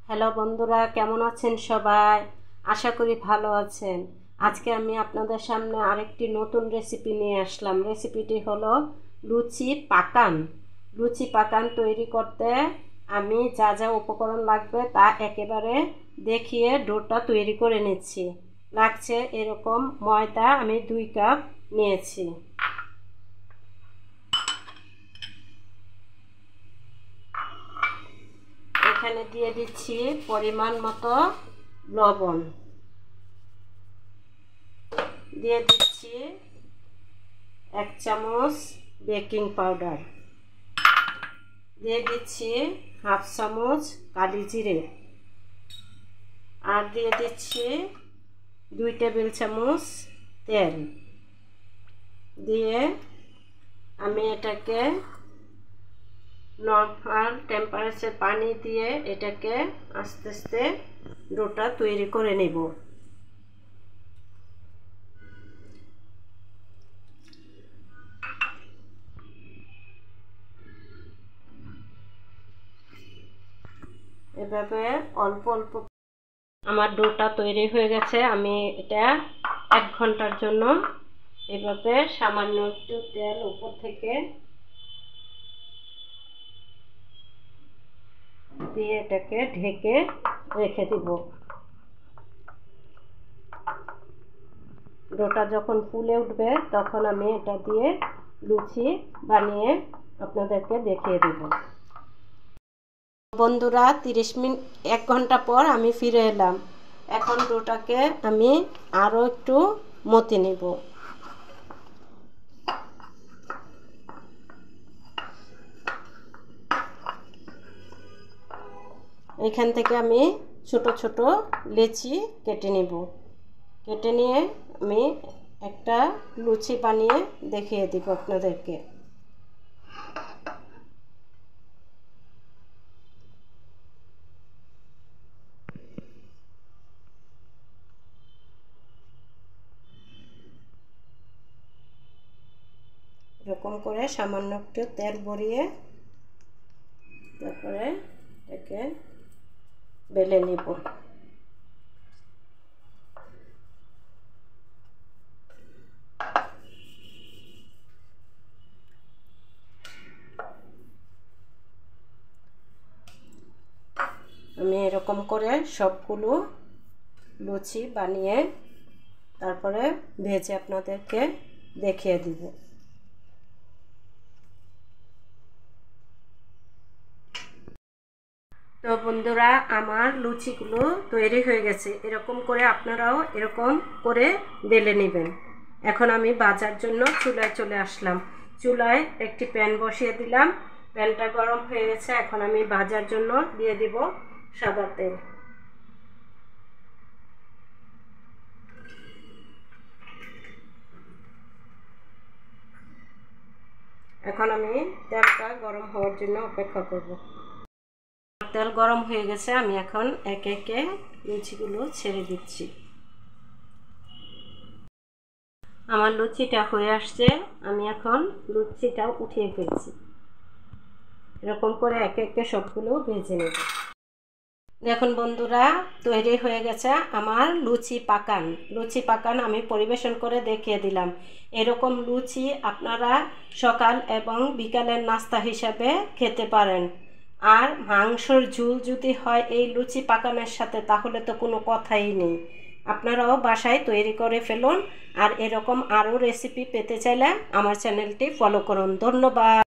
Hello বন্ধুরা, কেমন আছেন সবাই? আশা করি ভালো আছেন। আজকে আমি আপনাদের সামনে আরেকটি নতুন রেসিপি নিয়ে আসলাম। রেসিপিটি হলো লুচি পাকান। লুচি পাকান তৈরি করতে আমি যা যা উপকরণ লাগবে তা একেবারে দেখিয়ে ডোটা তৈরি করে নিচ্ছি। লাগছে এরকম ময়দা আমি 2 কাপ নিয়েছি। এখানে দিয়ে দিচ্ছি পরিমাণ মতো লবণ, দিয়ে দিচ্ছি 1 চামচ বেকিং পাউডার, দিয়ে দিচ্ছি 1/2 চামচ কালি জিরে, আর দিয়ে দিচ্ছি 2 টেবিল চামচ তেল। দিয়ে আমি এটাকে নর্মাল টেম্পারেচার পানি দিয়ে এটাকে আস্তে আস্তে ডোটা তৈরি করে নেব। এভাবে অল্প অল্প আমার ডোটা তৈরি হয়ে গেছে। আমি এটা 1 ঘন্টার জন্য এভাবে সামান্য একটু তেল উপর থেকে দিয়ে এটাকে ঢেকে রেখে দিব। ডোটা যখন ফুলে উঠবে তখন আমি এটা দিয়ে লুচি বানিয়ে আপনাদেরকে দেখিয়ে দেব। বন্ধুরা, 30 মিনিট 1 ঘন্টা পর আমি ফিরে এলাম। এখন ডোটাকে আমি আরও একটু মথে নেব। এখান থেকে আমি ছোট ছোট লেচি কেটে নেব। কেটে নিয়ে আমি একটা লুচি বানিয়ে দেখিয়ে দিব আপনাদেরকে। এরকম করে সামান্য একটু তেল ভরিয়ে তারপরে এটাকে বেলে নিব। আমি এরকম করে সবগুলো লুচি বানিয়ে তারপরে ভেজে আপনাদেরকে দেখিয়ে দিব। তো বন্ধুরা, আমার লুচিগুলো তৈরি হয়ে গেছে। এরকম করে আপনারাও এরকম করে বেলে নেবেন। এখন আমি ভাজার জন্য চুলায় চলে আসলাম। চুলায় একটি প্যান বসিয়ে দিলাম। প্যানটা গরম হয়ে গেছে। এখন আমি ভাজার জন্য দিয়ে দিব সাদা তেল। এখন আমি তেলটা গরম হওয়ার জন্য অপেক্ষা করব। তেল গরম হয়ে গেছে। আমি এখন একে একে লুচিগুলো ছেড়ে দিচ্ছি। আমার লুচিটা হয়ে আসছে। আমি এখন লুচিটা উঠিয়ে ফেলছি। এরকম করে একে একে সবগুলো ভেজে নেব। দেখুন বন্ধুরা, তৈরি হয়ে গেছে আমার লুচি পাকান। লুচি পাকান আমি পরিবেশন করে দেখিয়ে দিলাম। এরকম লুচি আপনারা সকাল এবং বিকালের নাস্তা হিসাবে খেতে পারেন। আর মাংসর ঝোল যদি হয় এই লুচি পাকানের সাথে, তাহলে তো কোনো কথাই নেই। আপনারাও বাসায় তৈরি করে ফেলুন। আর এরকম আরও রেসিপি পেতে চাইলে আমার চ্যানেলটি ফলো করুন। ধন্যবাদ।